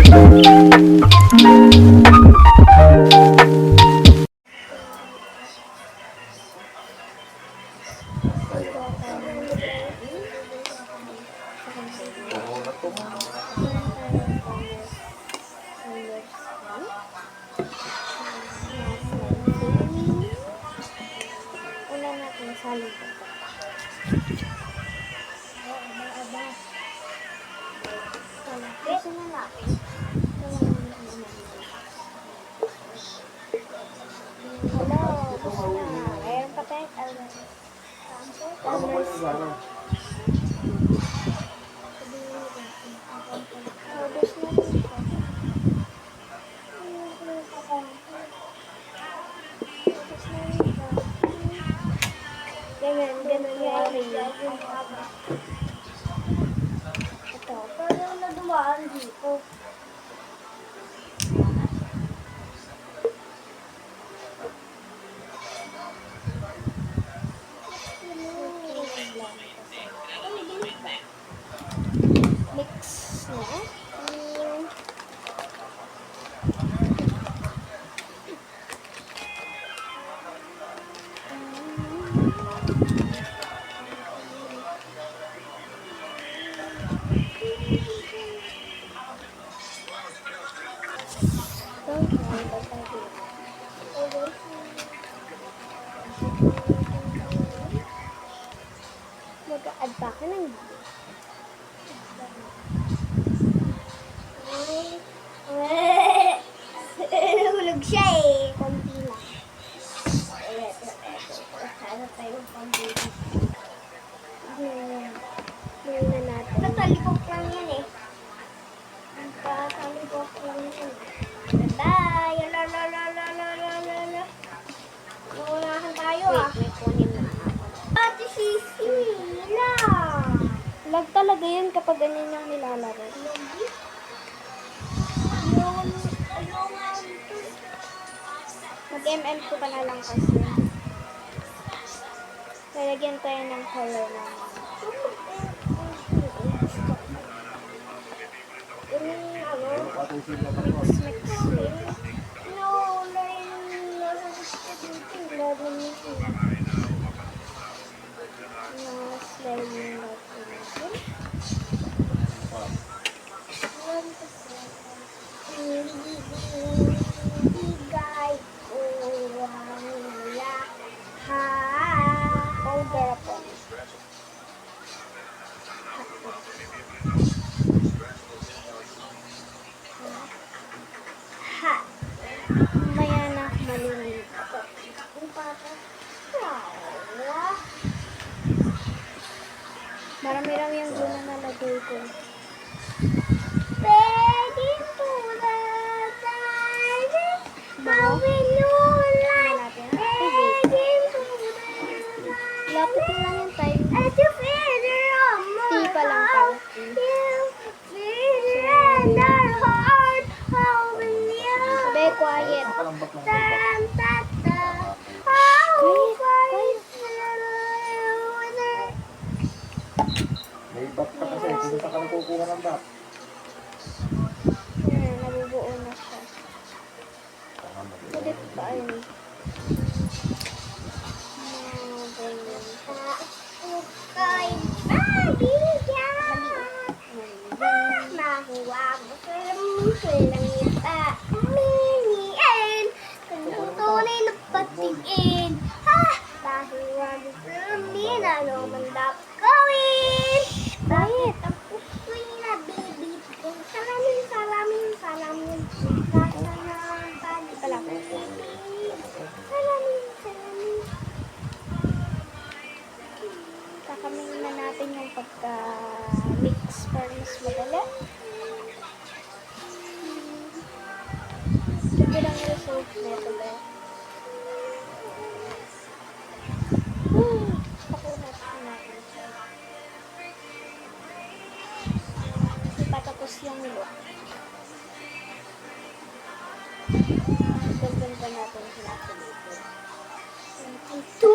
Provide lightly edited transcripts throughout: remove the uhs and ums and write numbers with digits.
Una natin salin po. Gusto na natin. Hello, gusto na. Mayroon pa tayo. Ganun yung ito. Parang nadumaan dito. Mix na. Mag-a-add pa ako ng hulog siya eh. Konti lang. Sana tayo konti lang. Muna natin. Natalikok lang yan eh. Natalikok lang yan. Bye! Lalalalalalala. Naunahan tayo ah. Wait, kunin na ako. Ate Sisila! Lag talaga yan kapag ganyan yung nilalaro. Mag-MM2 ka na lang kasi. Lalagyan tayo ng color na. Mix. No, Maya na malinig. Marami-rami yung doon na nalagay ko. Pwede po na tayo mawinulan. Lapit mo lang yung time. T pa lang pala. Sabi, quiet. May bat ka kasi, kung saan ka nakukuha ng bat? Ayan, nabubuo na siya. Ulit pa yun. Ganyan. Mahuwa mo sa langit at miniin. Tunay na patingin. Mahuwa mo sa langit, ano man dapat gawin. Bakit ang puso'y nabibit ko? Salamin. Salamin. Kakamin na natin yung pagka-mix para mas madali. Sabi lang yung result nito ba? Pakunat natin siya. Ipatapos yung look. Ganda natin sila sa dito. Ito!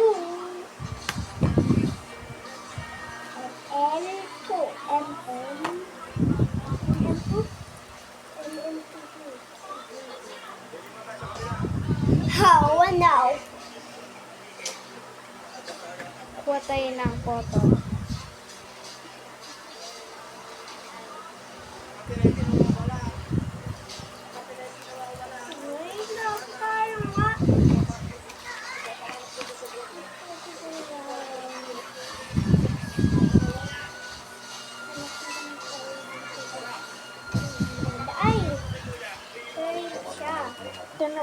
L2. Ito na.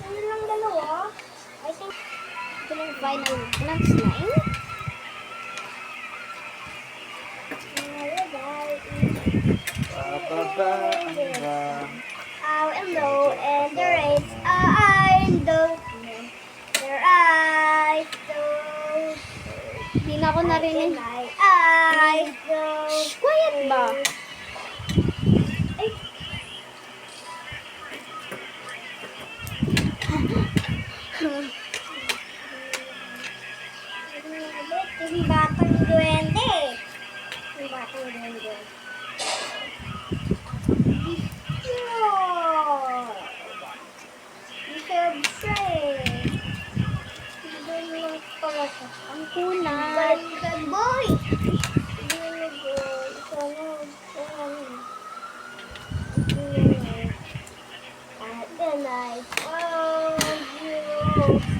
Ano lang dalawa? I think Ito na yung final glance na eh. Bababa ang van. Out and low, and the rates are low. Their eyes so. Hindi na ako narinig. My eyes so. Quiet ba? Ay. Yung batang duwende. Yung batang duwende. Ang kulay. Good boy! At the night, oh, you